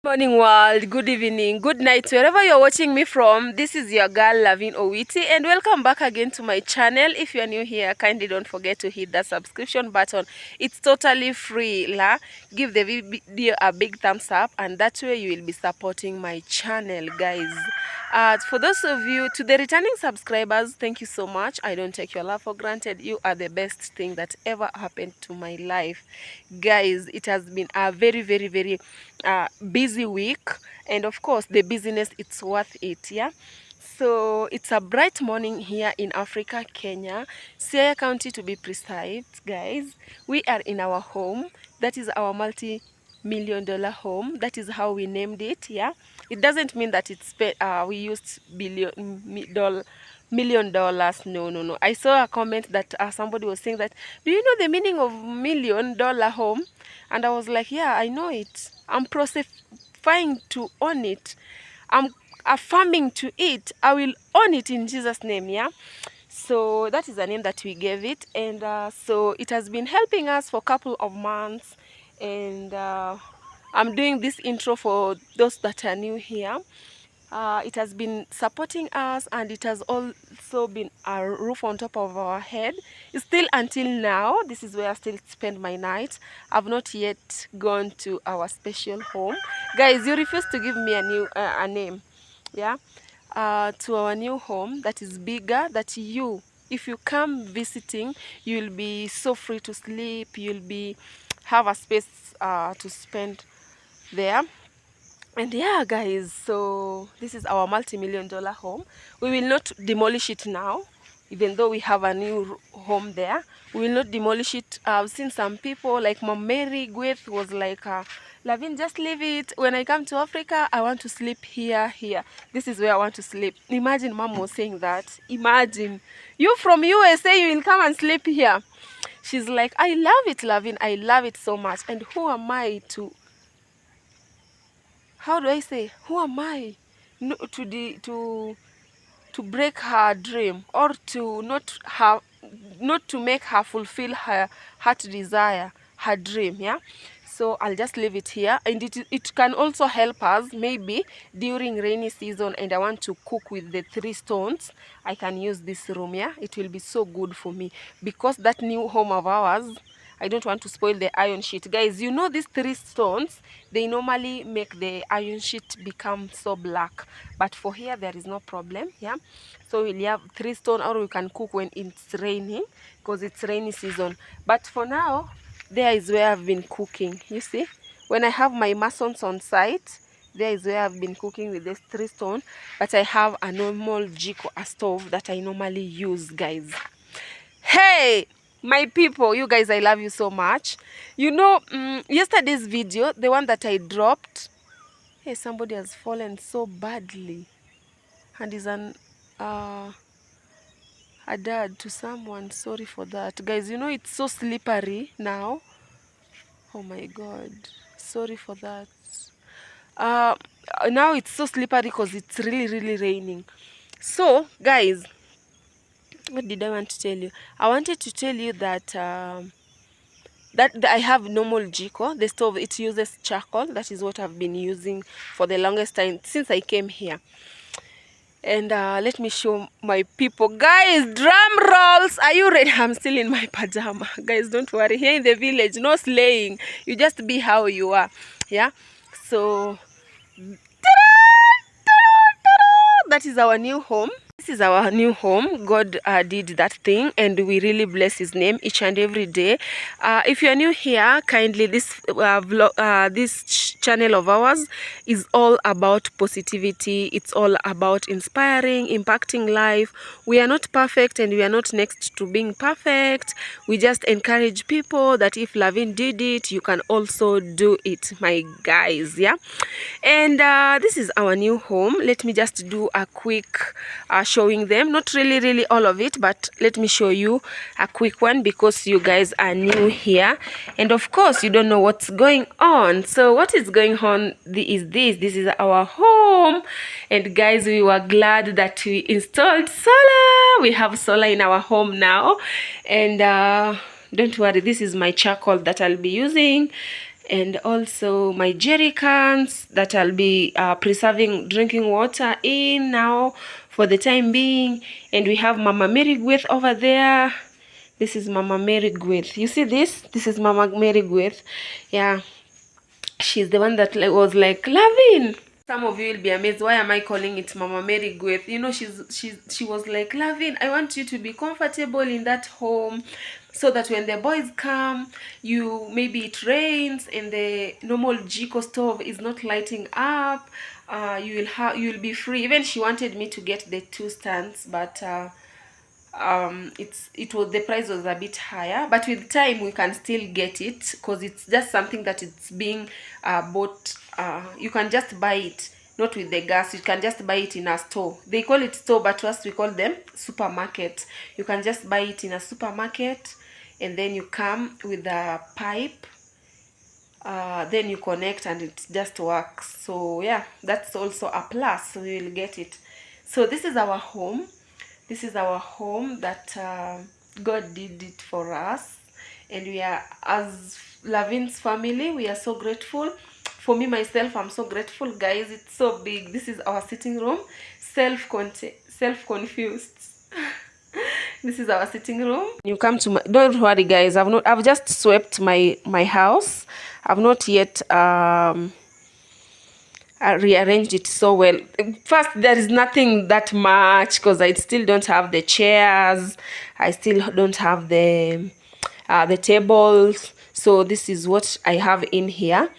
Morning world, good evening, good night, wherever you're watching me from. This is your girl Lavin Owiti and welcome back again to my channel. If you are new here, kindly don't forget to hit that subscription button. It's totally free. Give the video a big thumbs up and that way you will be supporting my channel, guys. For those of you, to the returning subscribers, thank you so much. I don't take your love for granted. You are the best thing that ever happened to my life, guys. It has been a very busy week, and of course the busyness, it's worth it. Yeah, so it's a bright morning here in Africa, Kenya, Siaya County to be precise, guys. We are in our home. That is our multi-million-dollar home. That is how we named it. Yeah, it doesn't mean that it's we used million dollars. No. I saw a comment that somebody was saying that, do you know the meaning of $1 million home? And I was like, yeah, I know it. I'm processing to own it. I'm affirming to it. I will own it in Jesus' name. Yeah, so that is the name that we gave it. And so it has been helping us for a couple of months. And I'm doing this intro for those that are new here. It has been supporting us, and it has also been a roof on top of our head. Still until now, this is where I still spend my night. I've not yet gone to our special home. Guys, you refuse to give me a name. Yeah, to our new home that is bigger, that you, if you come visiting, you'll be so free to sleep. You'll be have a space to spend there. And yeah, guys, so this is our multi-million-dollar home. We will not demolish it now, even though we have a new home there. We will not demolish it. I've seen some people like Mom Mary Gweth was like, Lavin, just leave it. When I come to Africa, I want to sleep here. This is where I want to sleep. Imagine Mom was saying that. Imagine. You from USA, you will come and sleep here. She's like, I love it, Lavin. I love it so much. And who am I to... How do I say? Who am I to break her dream, or to not to make her fulfill her heart desire, her dream? Yeah, so I'll just leave it here. And it can also help us maybe during rainy season and I want to cook with the 3 stones. I can use this room. Yeah, it will be so good for me, because that new home of ours, I don't want to spoil the iron sheet. Guys, you know these 3 stones, they normally make the iron sheet become so black. But for here, there is no problem. Yeah, so we'll have 3 stone, or we can cook when it's raining, because it's rainy season. But for now, there is where I've been cooking. You see, when I have my masons on site, there is where I've been cooking with this 3 stone. But I have a normal jiko, a stove that I normally use, guys. Hey, my people, you guys, I love you so much. You know, yesterday's video, the one that I dropped, hey, somebody has fallen so badly and is a dad to someone. Sorry for that, guys. You know, it's so slippery now. Oh my god, sorry for that. Now it's so slippery because it's really raining. So guys, what did I want to tell you? I wanted to tell you that that I have normal jiko, the stove. It uses charcoal. That is what I've been using for the longest time since I came here. And let me show my people, guys. Drum rolls, are you ready? I'm still in my pajama, guys. Don't worry, here in the village, no slaying. You just be how you are. Yeah, so that is our new home. This is our new home. God did that thing, and we really bless his name each and every day. If you are new here, kindly, this channel of ours is all about positivity. It's all about inspiring, impacting life. We are not perfect, and we are not next to being perfect. We just encourage people that if Lavin did it, you can also do it, my guys. Yeah, and this is our new home. Let me just do a quick showing them, not really all of it, but let me show you a quick one, because you guys are new here and of course you don't know what's going on. So what is going on is this is our home, and guys, we were glad that we installed solar. We have solar in our home now, and don't worry, this is my charcoal that I'll be using. and also my jerry cans that I'll be preserving drinking water in now for the time being. And we have Mama Mary Gweth over there. This is Mama Mary Gweth. You see this? This is Mama Mary Gweth. Yeah, she's the one that was like, Lavin. Some of you will be amazed, why am I calling it Mama Mary Gweth? You know, she was like, Lavin, I want you to be comfortable in that home, so that when the boys come, you, maybe it rains and the normal Jiko stove is not lighting up, you'll be free. Even she wanted me to get the 2 stands, but it was, the price was a bit higher, but with time we can still get it, because it's just something that it's being bought. You can just buy it, not with the gas. You can just buy it in a store. They call it store, but to us we call them supermarket. You can just buy it in a supermarket, and then you come with a pipe, then you connect and it just works. So yeah, that's also a plus, so you will get it. So this is our home. This is our home that God did it for us, and we are, as Lavin's family, we are so grateful. For me myself, I'm so grateful, guys. It's so big. This is our sitting room. Self-confused. This is our sitting room. You come to my, don't worry guys, I've just swept my house. I've not yet I rearranged it so well. First, there is nothing that much, because I still don't have the chairs. I still don't have the tables. So this is what I have in here.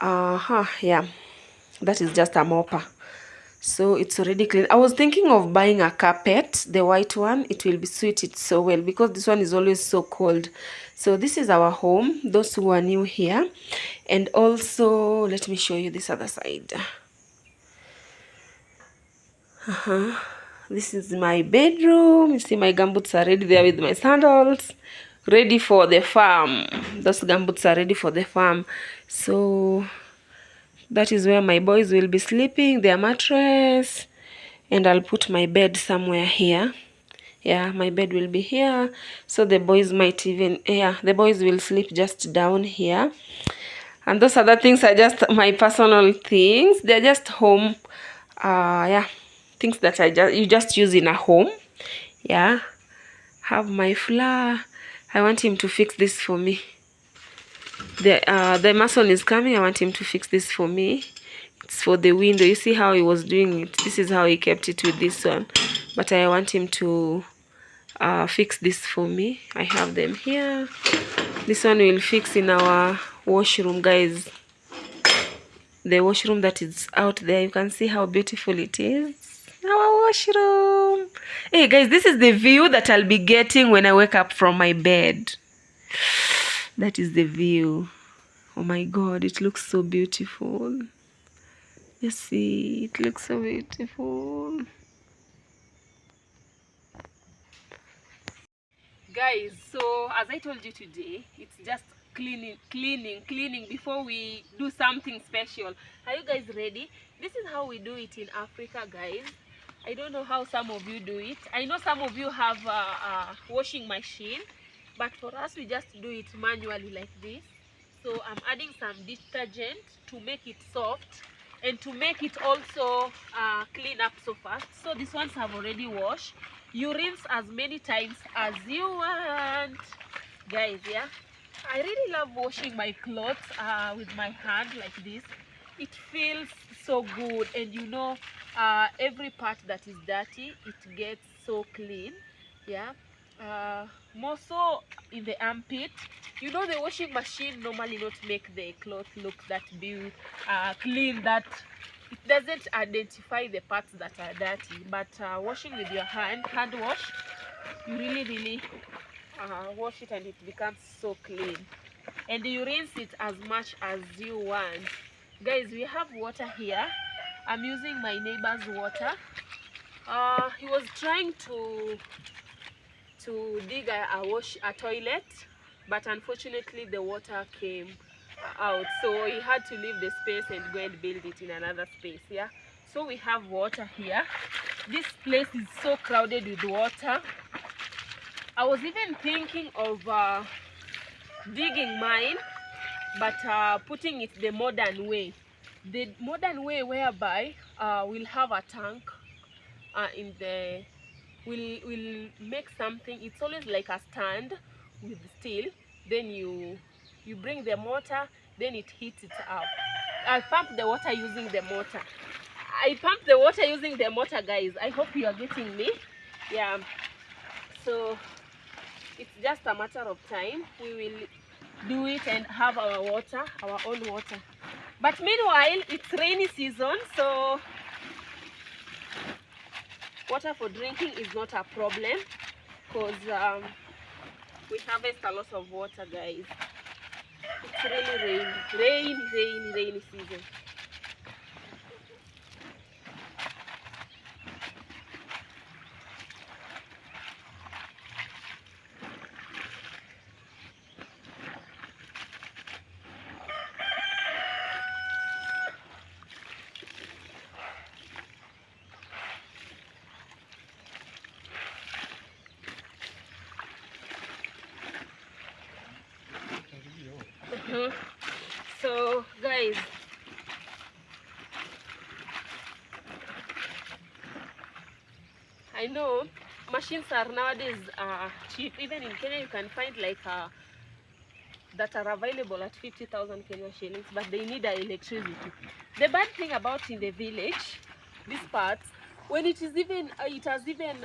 Yeah, that is just a mopper. So it's already clean. I was thinking of buying a carpet, the white one. It will be suited so well, because this one is always so cold. So this is our home, those who are new here. And also, let me show you this other side. This is my bedroom. You see my gumboots are ready there with my sandals, ready for the farm. Those gumboots are ready for the farm. So that is where my boys will be sleeping, their mattress. And I'll put my bed somewhere here. Yeah, my bed will be here. So the boys might even, yeah, the boys will sleep just down here. And those other things are just my personal things. They're just home, yeah, things that you just use in a home. Yeah, have my flour. I want him to fix this for me. The mason is coming. I want him to fix this for me. It's for the window. You see how he was doing it. This is how he kept it with this one, but I want him to fix this for me. I have them here. This one will fix in our washroom, guys. The washroom that is out there, you can see how beautiful it is. Our washroom. Hey guys, this is the view that I'll be getting when I wake up from my bed. That is the view. Oh my God, it looks so beautiful. You see, it looks so beautiful. Guys, so as I told you today, it's just cleaning before we do something special. Are you guys ready? This is how we do it in Africa, guys. I don't know how some of you do it. I know some of you have a washing machine, but for us we just do it manually like this. So I'm adding some detergent to make it soft and to make it also clean up so fast. So these ones have already washed. You rinse as many times as you want, guys. Yeah, I really love washing my clothes with my hand like this. It feels so good, and you know, every part that is dirty, it gets so clean. Yeah, more so in the armpit. You know, the washing machine normally not make the clothes look that clean, that it doesn't identify the parts that are dirty. But washing with your hand wash, you really wash it and it becomes so clean, and you rinse it as much as you want. Guys, we have water here. I'm using my neighbor's water. He was trying to dig a toilet, but unfortunately the water came out, so he had to leave the space and go and build it in another space. Yeah, so we have water here. This place is so crowded with water. I was even thinking of digging mine but putting it the modern way. The modern way whereby we'll have a tank in the, we'll make something. It's always like a stand with steel. Then you bring the motor, then it heats it up. I pump the water using the motor. I pump the water using the motor, guys. I hope you are getting me. Yeah. So it's just a matter of time. We will do it and have our water, our own water. But meanwhile, it's rainy season, so water for drinking is not a problem, because we harvest a lot of water, guys. It's really rainy season. So guys, I know machines are nowadays cheap. Even in Kenya you can find like that are available at 50,000 Kenya shillings, but they need electricity. The bad thing about in the village, this part, when it is even it has even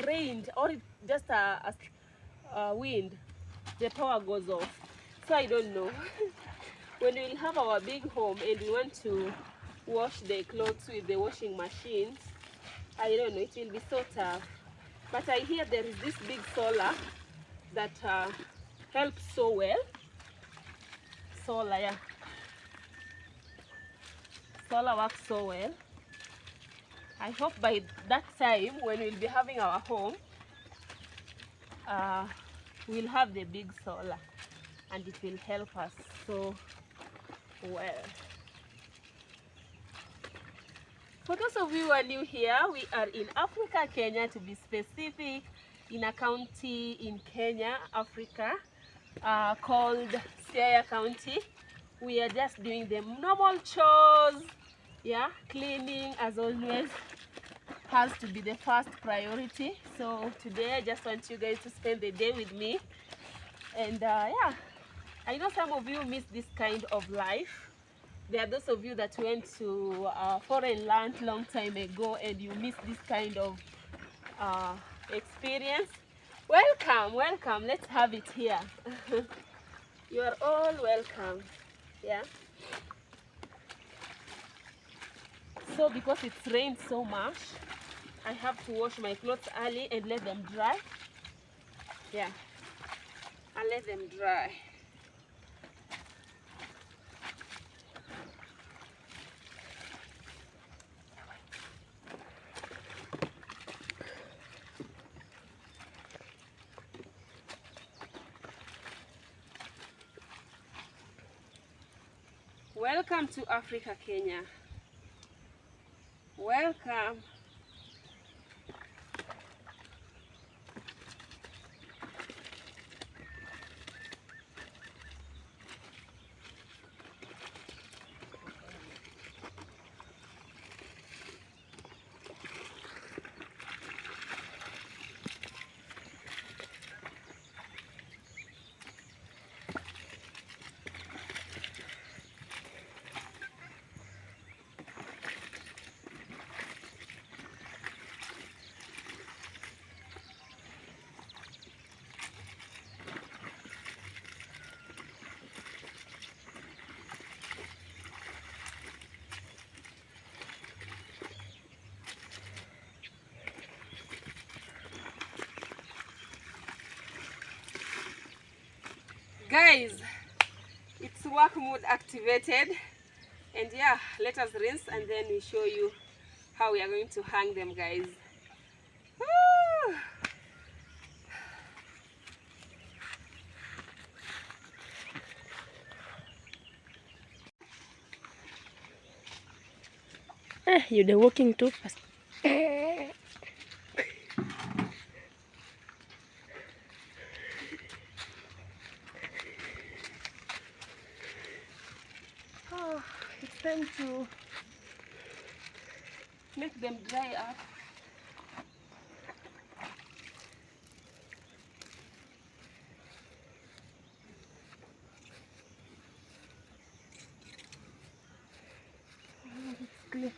rained, or it just a wind, the power goes off. So I don't know. When we'll have our big home and we want to wash the clothes with the washing machines, I don't know, it will be so tough. But I hear there is this big solar that helps so well. Solar, yeah. Solar works so well. I hope by that time, when we'll be having our home, we'll have the big solar, and it will help us so well. For those of you who are new here, we are in Africa, Kenya, to be specific, in a county in Kenya, Africa, called Siaya County. We are just doing the normal chores. Yeah, cleaning as always has to be the first priority. So today I just want you guys to spend the day with me. And yeah, I know some of you miss this kind of life. There are those of you that went to foreign land long time ago and you miss this kind of experience. Welcome, welcome. Let's have it here. You are all welcome. Yeah. So because it's rained so much, I have to wash my clothes early and let them dry. Yeah, I'll let them dry. Welcome to Africa, Kenya. Welcome. Guys, it's work mode activated, and yeah, let us rinse and then we show you how we are going to hang them, guys. Woo! You're the walking too fast. Make them dry up. Oh, it's clean.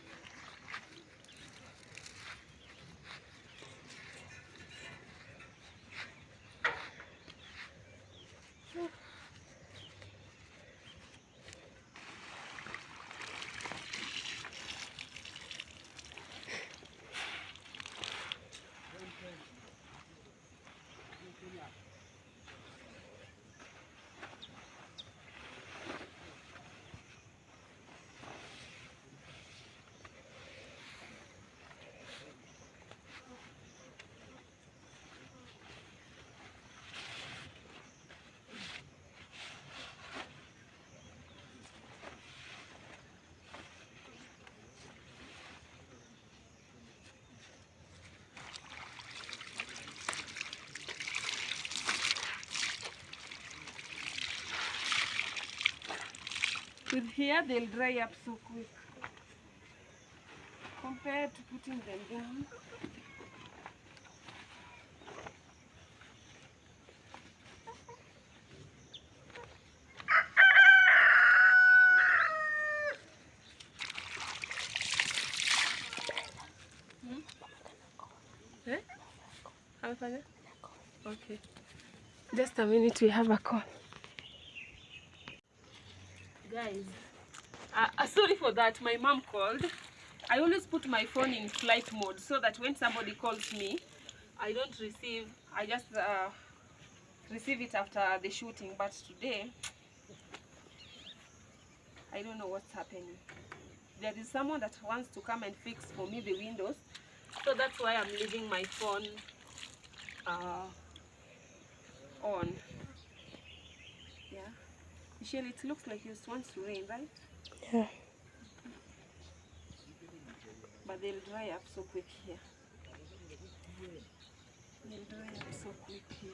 With here, they'll dry up so quick compared to putting them down. Eh? Amefanya? Okay. Just a minute, we have a call. Guys, sorry for that. My mom called. I always put my phone in flight mode so that when somebody calls me, I don't receive. I just receive it after the shooting. But today, I don't know what's happening. There is someone that wants to come and fix for me the windows, so that's why I'm leaving my phone on. Yeah. Michelle, it looks like it wants to rain, right? Yeah. But they'll dry up so quick here. They'll dry up so quick here.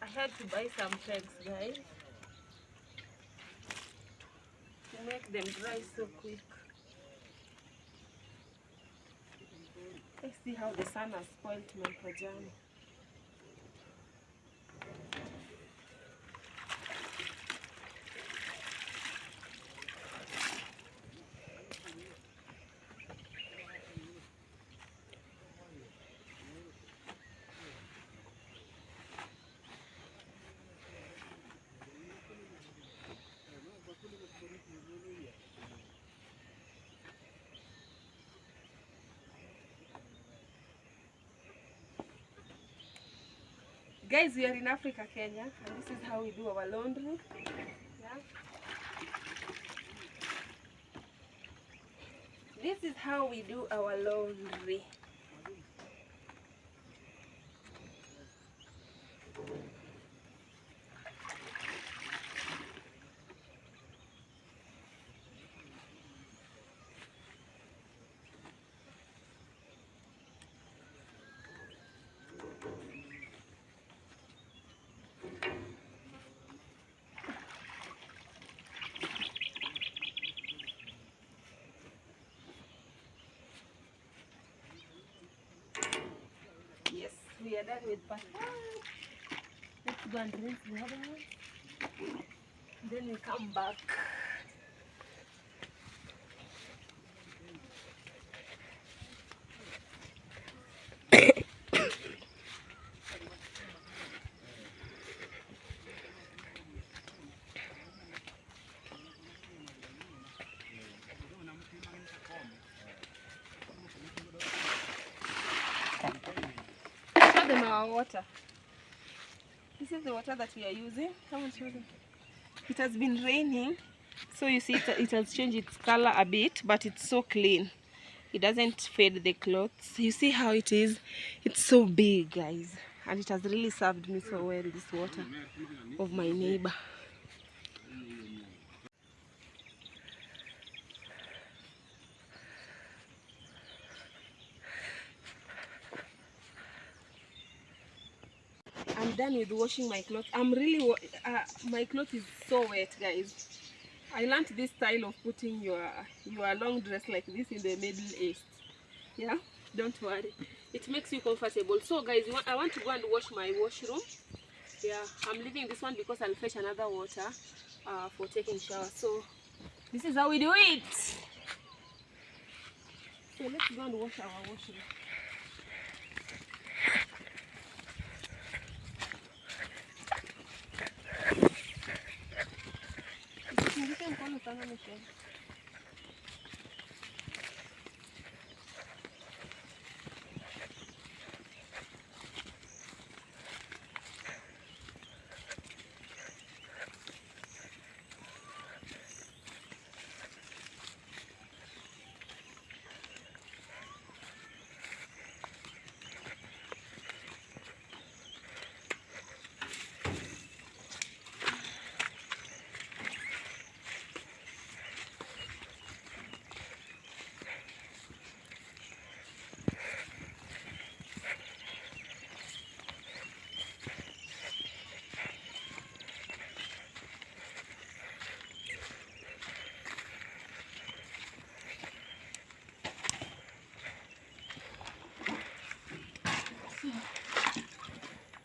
I had to buy some pegs, guys, to make them dry so quick. Let's see how the sun has spoiled my pajama. Guys, we are in Africa, Kenya, and this is how we do our laundry. Yeah. This is how we do our laundry. Yes, we are done with part one. Let's go and rinse the other one. Then we come back. Show them our water. This is the water that we are using. Come and show them. It has been raining So you see it has changed its color a bit, but it's so clean. It doesn't fade the clothes. You see how it is? It's so big, guys. And it has really served me so well, this water of my neighbor. I'm done with washing my clothes. My clothes is so wet, guys. I learned this style of putting your long dress like this in the Middle East. Yeah, don't worry. It makes you comfortable. So guys, I want to go and wash my washroom. Yeah, I'm leaving this one because I'll fetch another water for taking shower. So this is how we do it. So let's go and wash our washroom.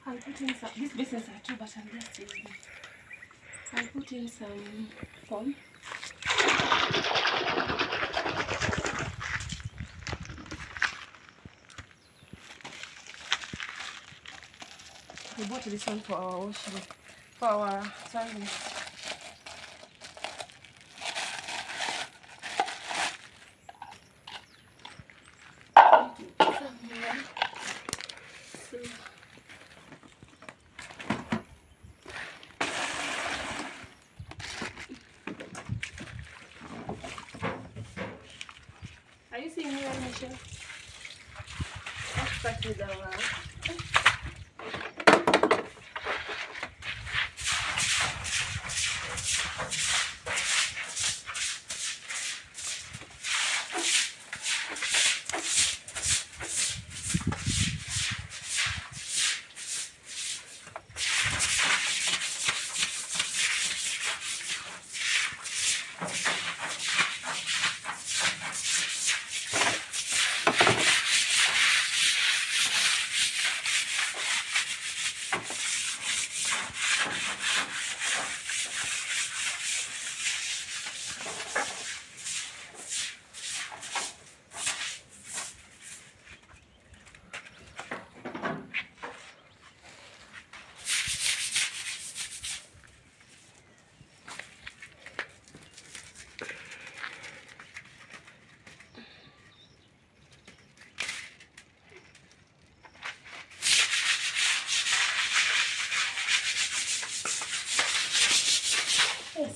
I'll put in some, these basins are too, but I'll just use them. I'll put in some foam. We bought this one for our washroom, for our toilet. Are you seeing me, Michelle? Let's start with our...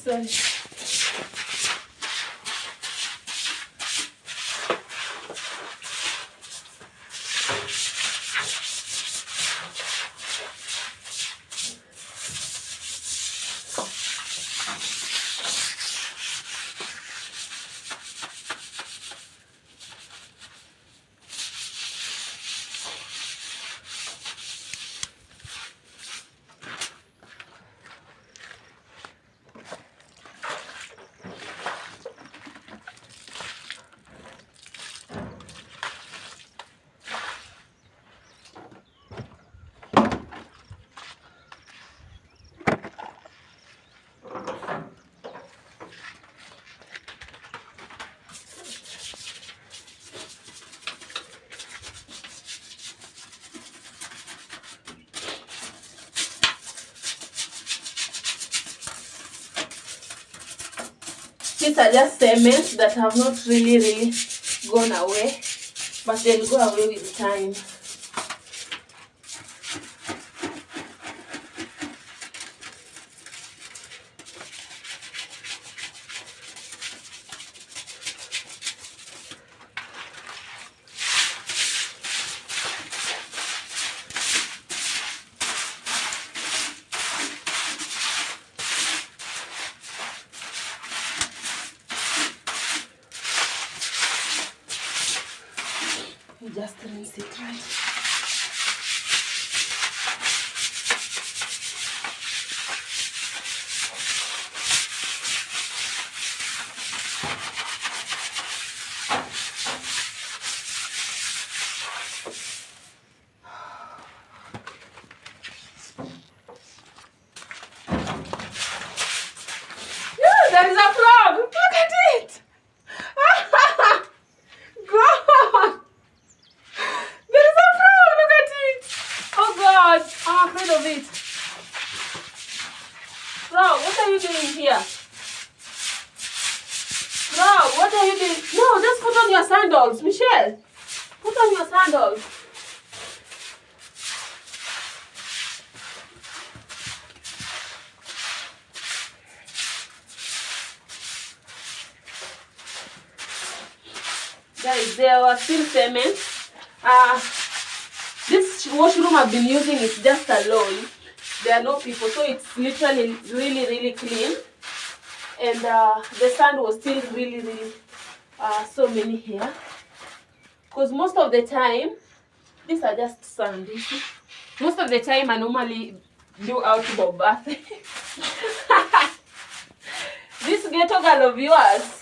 Sorry. These are just cements that have not really gone away, but they'll go away with time. just rinse it, right? There is a frog! Look at it! God! There is a frog! Look at it! Oh God! I'm afraid of it. Frog, what are you doing here? Frog, what are you doing? No, just put on your sandals, Michelle. Put on your sandals. Guys, there was still cement. This washroom I've been using is just alone. There are no people, so it's literally really clean. And the sand was still really so many here. Because most of the time, these are just sand. You see? Most of the time I normally do outdoor bathing. This ghetto girl of yours,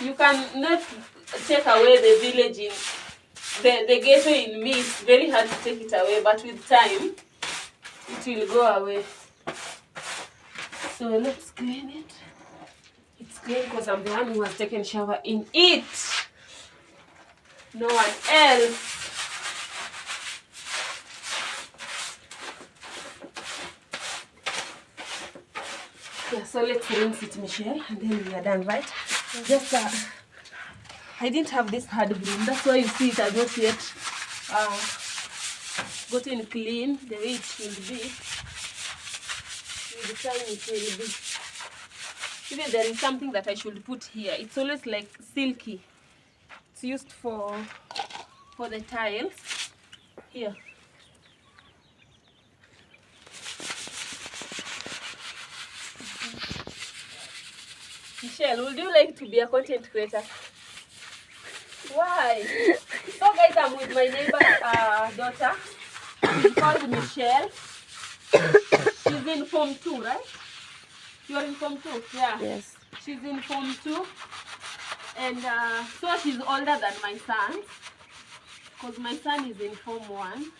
you cannot take away the village in the ghetto in me. It's very hard to take it away, but with time it will go away. So let's clean it. It's clean because I'm the one who has taken shower in it. No one else. Yeah, so let's rinse it, Michelle, and then we are done, right? Just I didn't have this hard broom. That's why you see it has not yet gotten clean the way it should be. With the time it will be. Even there is something that I should put here. It's always like silky. It's used for the tiles. Here. Michelle, would you like to be a content creator? Why? So guys, I'm with my neighbor's daughter. She's called Michelle. She's in Form 2, right? You're in Form 2? Yeah. Yes. She's in Form 2. And so she's older than my son. Because my son is in Form 1.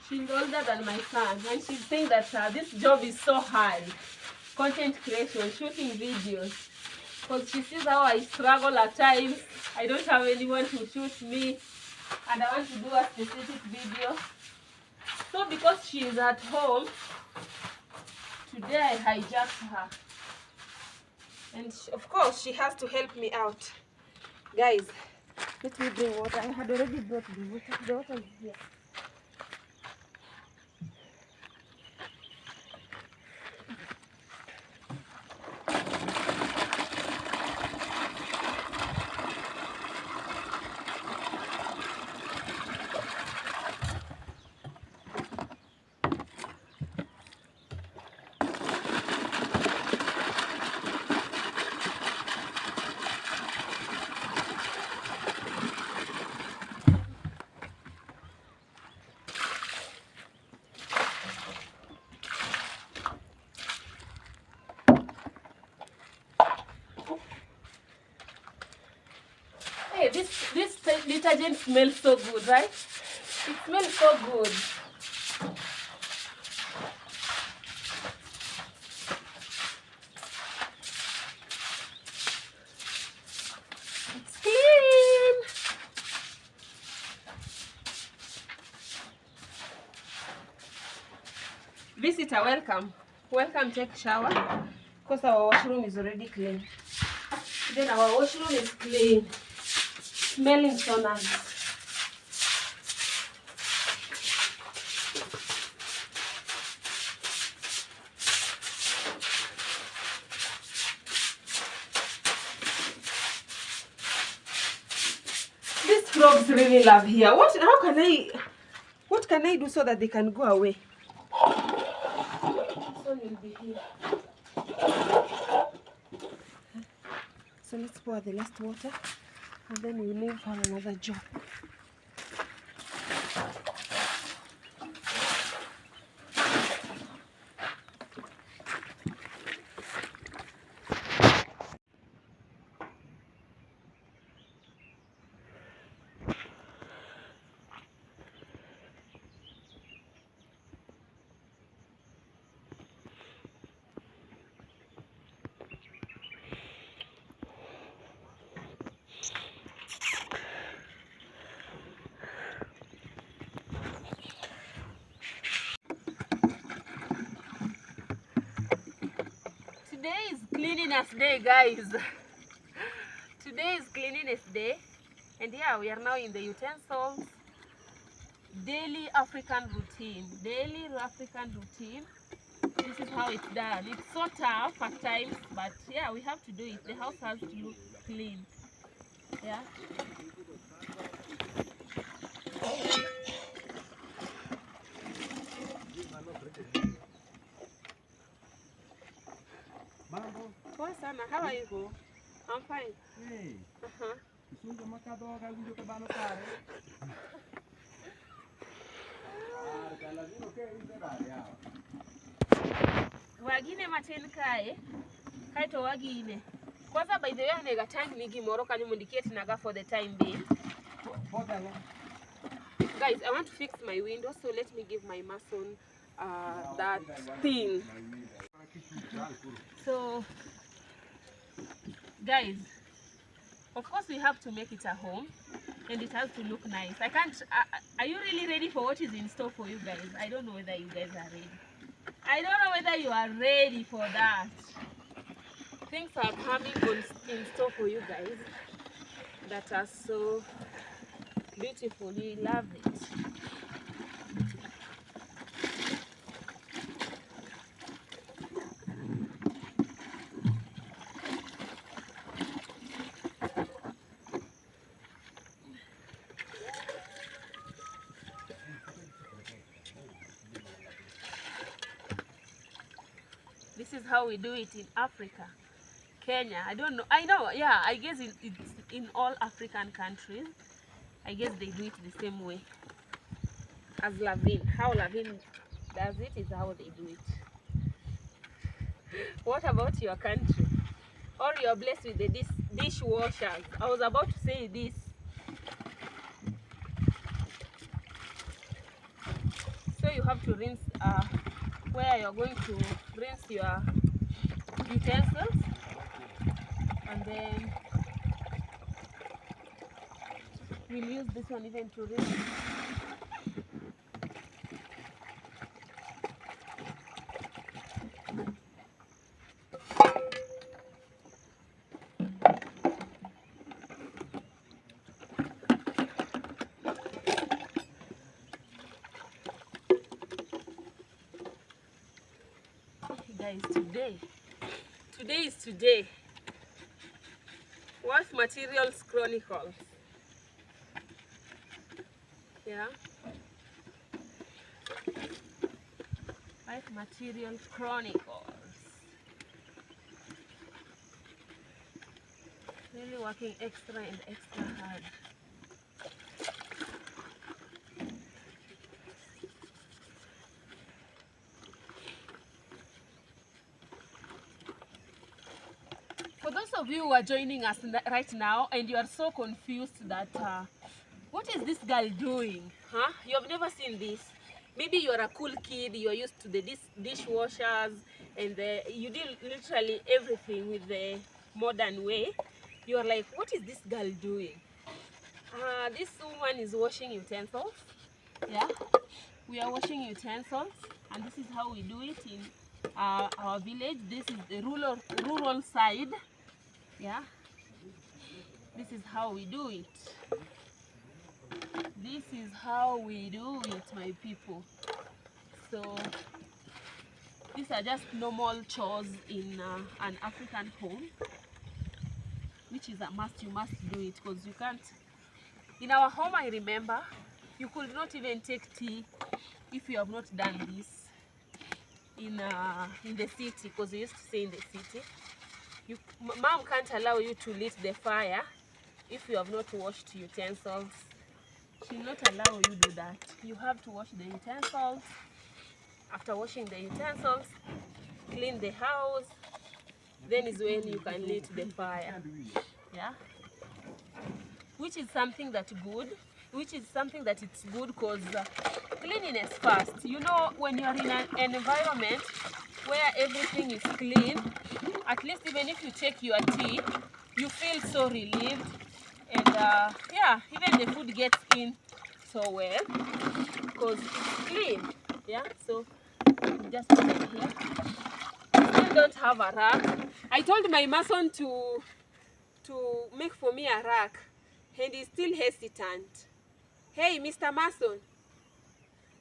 She's older than my son. And she's saying that this job is so hard. Content creation, shooting videos. Because she sees how I struggle at times. I don't have anyone to shoot me. And I want to do a specific video. So because she is at home, today I hijacked her. And of course, she has to help me out. Guys, let me bring water. I had already brought the water. The water is here. Hey, this detergent smells so good, right? It smells so good. It's clean. Visitor, welcome. Welcome, take shower. Because our washroom is already clean. Then our washroom is clean. Smelling so nice. These frogs really love here. What can I do so that they can go away? This one will be here. So let's pour the last water. and then we leave for another job. Today is cleanliness day, guys. Today is cleanliness day, and yeah, we are now in the utensils daily African routine. Daily African routine. This is how it's done. It's so tough at times, but yeah, we have to do it. The house has to look clean. Yeah. Poa sana. How are you? I'm fine. Hey. Uh-huh. Isunga makadoga winjo ka bano kare. Kala vino ke inzerare yawa. Wagine matin kae. Kae to wagine. Kwanza by the way anega tank ni gimoro kanyo mundiketi naga for the time being. Guys, I want to fix my window, so let me give my mason that thing. So guys, of course we have to make it a home, and it has to look nice. I can't are you really ready for what is in store for you guys? I don't know whether you guys are ready. I don't know whether you are ready for that. Things are coming in store for you guys that are so beautiful. You love it. This is how we do it in Africa. Kenya, I don't know. I know, yeah, I guess it's in all African countries. I guess they do it the same way as Lavin. How Lavin does it is how they do it. What about your country? Or you're blessed with the dishwashers. I was about to say this. So you have to rinse where you're going to rinse your utensils, and then we'll use this one even to rinse. Guys, today is today. Wife Materials Chronicles. Yeah. Wife Materials Chronicles. Really working extra and extra hard. For those of you who are joining us right now and you are so confused that what is this girl doing? Huh? You have never seen this. Maybe you are a cool kid, you are used to the dishwashers and you do literally everything with the modern way. You are like, what is this girl doing? This woman is washing utensils. Yeah, we are washing utensils, and this is how we do it in our village. This is the rural side. Yeah, this is how we do it. This is how we do it, my people. So these are just normal chores in an African home, which is a must. You must do it because you can't. In our home, I remember you could not even take tea if you have not done this in the city, because we used to stay in the city. Mom can't allow you to lit the fire if you have not washed utensils. She'll not allow you do that. You have to wash the utensils. After washing the utensils, clean the house. Then is when you can lit the fire. Yeah. Which is something that good. Which is something that it's good because cleanliness first. You know, when you're in an environment where everything is clean, at least even if you take your tea, you feel so relieved. And yeah, even the food gets in so well because it's clean. Yeah, so just put it here. Still don't have a rack. I told my mason to make for me a rack, and he's still hesitant. Hey, Mr. Mason,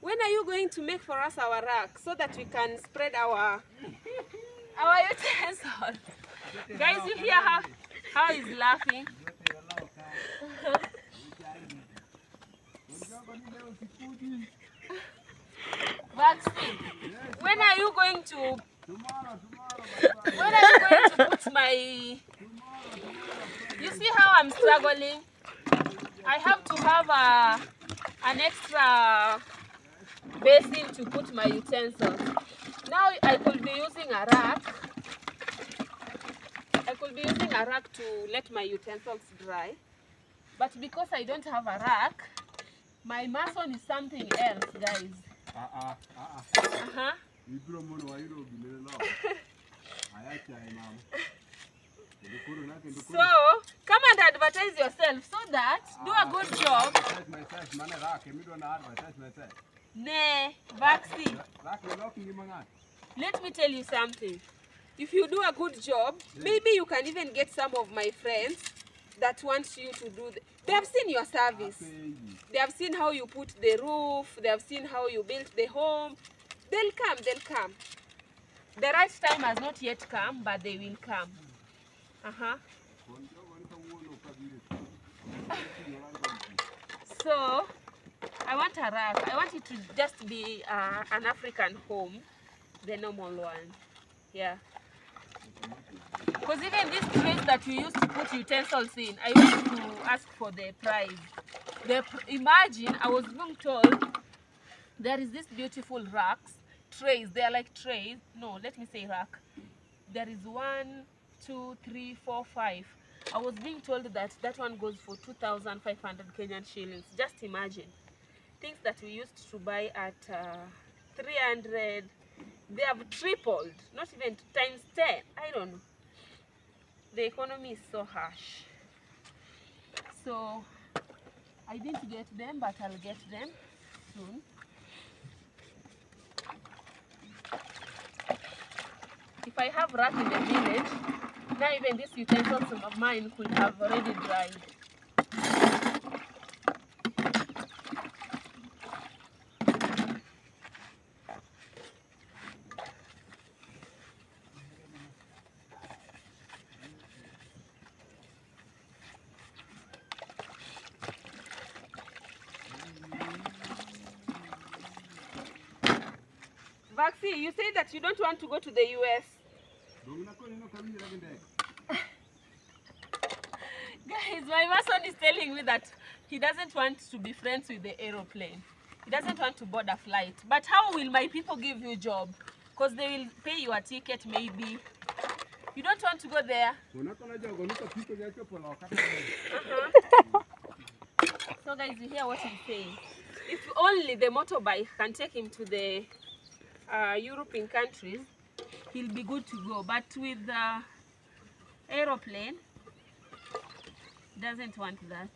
when are you going to make for us our rack so that we can spread our utensils? Guys, you hear how he's laughing? Vaccine. When are you going to put my... You see how I'm struggling? I have to have an extra basin to put my utensils. Now I could be using a rack. I could be using a rack to let my utensils dry. But because I don't have a rack, my mason is something else, guys. So come and advertise yourself so that do a good job. Nah, vaccine. Let me tell you something. If you do a good job, maybe you can even get some of my friends that want you to do. They have seen your service. They have seen how you put the roof. They have seen how you built the home. They'll come. They'll come. The right time has not yet come, but they will come. So I want a rack. I want it to just be an African home, the normal one. Yeah. Because even these trays that we used to put utensils in, I used to ask for the price. Imagine, I was being told there is this beautiful racks, trays. They are like trays. No, let me say rack. There is 1, 2, 3, 4, 5. I was being told that that one goes for 2,500 Kenyan shillings. Just imagine. Things that we used to buy at 300, they have tripled, not even times 10. I don't know. The economy is so harsh. So I didn't get them, but I'll get them soon. If I have rack in the village, now even these utensils of mine could have already dried. Vaxi, you say that you don't want to go to the US. Guys, my mason is telling me that he doesn't want to be friends with the aeroplane. He doesn't want to board a flight. But how will my people give you a job? Because they will pay you a ticket maybe. You don't want to go there. So guys, you hear what he's saying. If only the motorbike can take him to the European countries, he'll be good to go. But with the aeroplane, doesn't want that.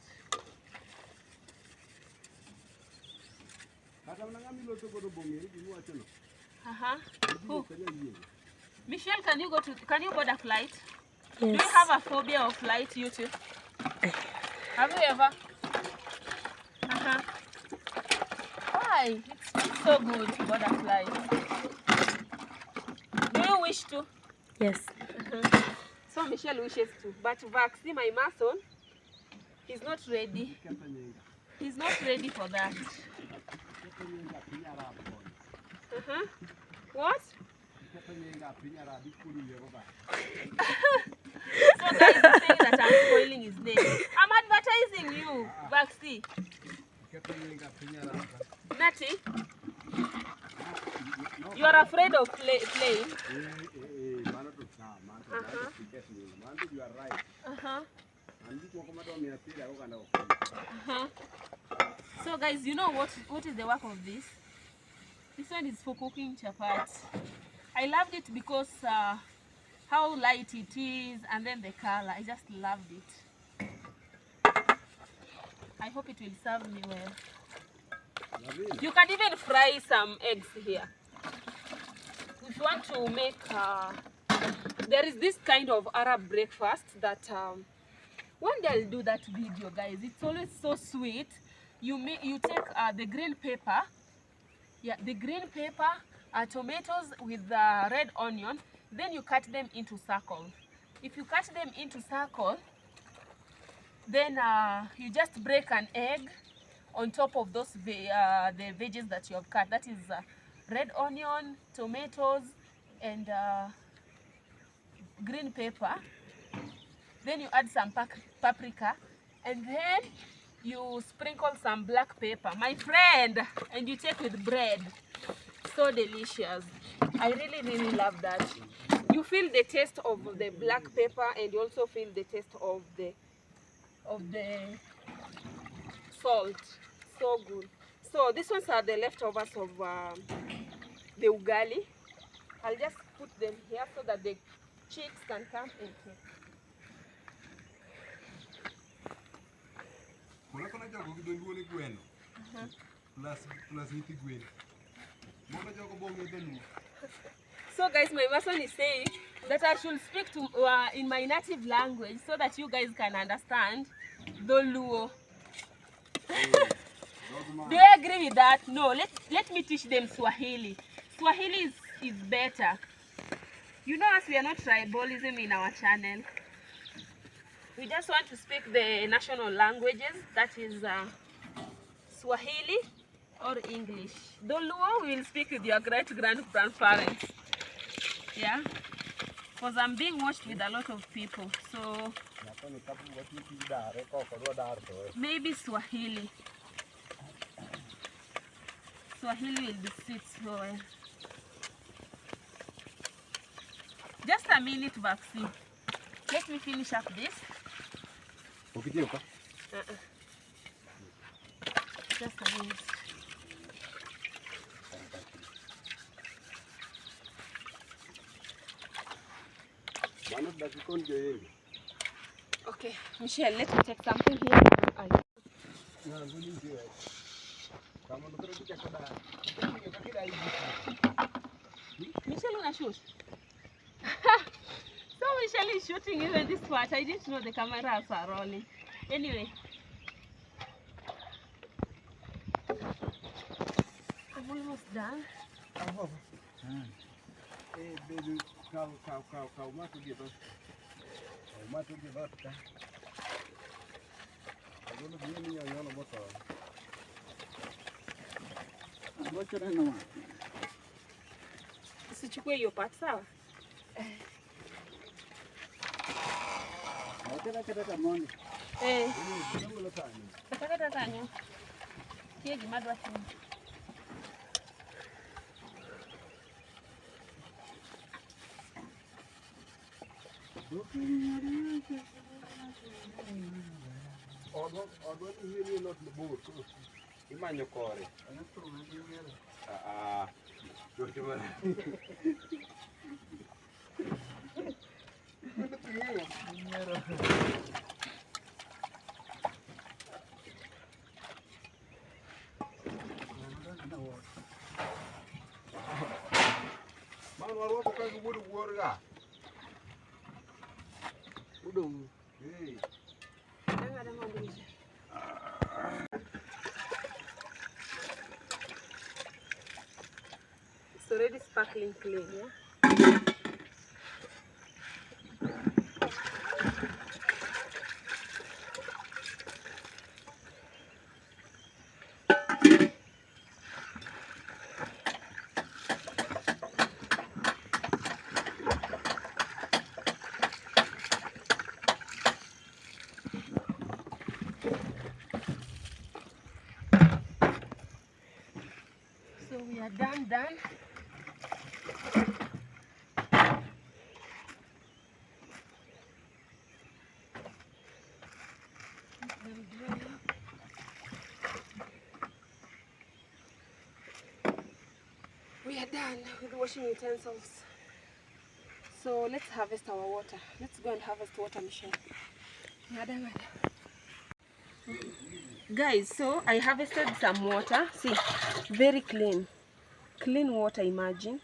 Who? Michelle, can you board a flight? Yes. Do you have a phobia of flight, you too? Have you ever? Why? It's so good to board a flight. Do you wish to? Yes. So Michelle wishes to. But Vaxi, my mason, he's not ready. He's not ready for that. What? So guys, he's saying that I'm spoiling his name. I'm see. Natty, you are afraid of playing? You are right. So guys, you know what is the work of this? This one is for cooking chapati. I loved it because how light it is, and then the color. I just loved it. I hope it will serve me well. You can even fry some eggs here. If you want to make, there is this kind of Arab breakfast that one day I'll do that video, guys. It's always so sweet. You take the green pepper, the green pepper, tomatoes with the red onion. Then you cut them into circles. If you cut them into circles, then you just break an egg on top of those the veggies that you have cut. That is red onion, tomatoes, and green pepper. Then you add some paprika, and then you sprinkle some black pepper, my friend, and you take with bread. So delicious. I really love that. You feel the taste of the black pepper, and you also feel the taste of the salt. So good. So these ones are the leftovers of the ugali. I'll just put them here so that the chicks can come and take. So guys, my person is saying that I should speak to in my native language so that you guys can understand the Luo. Do you agree with that? No, let me teach them Swahili. Swahili is better. You know, as we are not tribalism in our channel, we just want to speak the national languages, that is Swahili or English. The Luo we will speak with your great-grandparents. Yeah? Because I'm being watched with a lot of people. So maybe Swahili. Swahili will be sweet. So just a minute, vaccine. Let me finish up this. Just a minute. Okay, Michelle, let me take something here. Michelle, wanna shoot? So Michelle is shooting even this part. I didn't know the cameras are rolling. Anyway, I'm almost done. Usichukue hiyo part, sawa? Kata tanyo. Kia gimadwa chini. Odwa ni hiyo lot mabor. Imanyo kore. It's already sparkling clean, yeah? are done. Let them dry up. We are done with washing utensils. So let's harvest our water. Let's go and harvest water, Michelle. Guys, so I harvested some water. See, very clean water. Imagine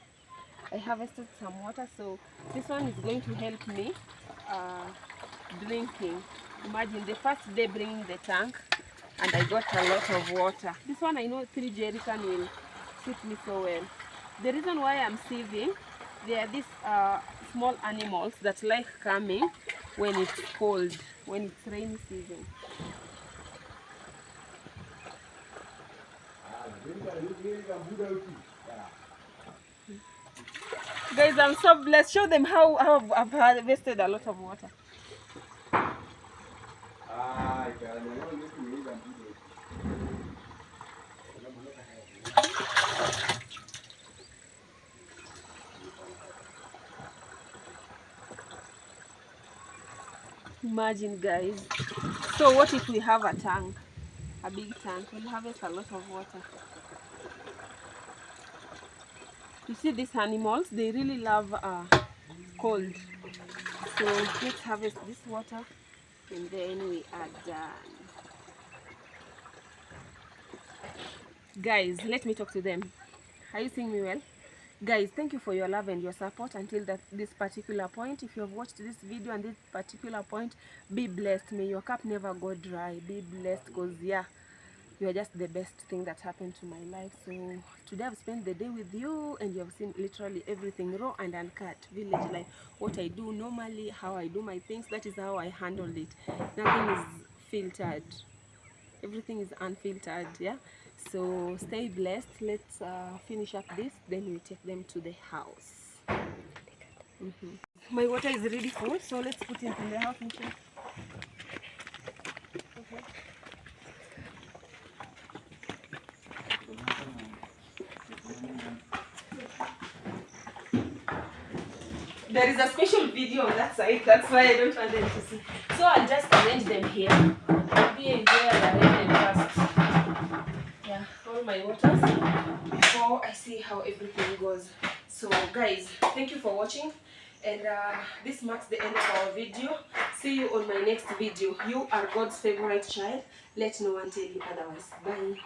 I harvested some water, so this one is going to help me drinking. Imagine the first day bringing the tank and I got a lot of water. This one I know 3 jerrycan will suit me so well. The reason why I'm sieving, there are these small animals that like coming when it's cold, when it's rainy season. Guys, I'm so blessed. Show them how I've harvested a lot of water. Imagine, guys. So what if we have a tank, a big tank? We'll harvest a lot of water. You see these animals, they really love cold. So let's harvest this water and then we are done. Guys, let me talk to them. Are you seeing me well? Guys, thank you for your love and your support until this particular point. If you have watched this video and this particular point, be blessed. May your cup never go dry. Be blessed, because yeah, you are just the best thing that happened to my life. So today I've spent the day with you and you have seen literally everything raw and uncut, village life, what I do normally, how I do my things. That is how I handled it. Nothing is filtered, everything is unfiltered. Yeah, so stay blessed. Let's finish up this, then we take them to the house. My water is really full, so let's put it in the house, Michelle. Okay. There is a special video on that side, that's why I don't want them to see. So I'll just arrange them here. Here, I'll arrange them first. Yeah, all my waters before I see how everything goes. So guys, thank you for watching, and this marks the end of our video. See you on my next video. You are God's favorite child. Let no one tell you otherwise. Bye.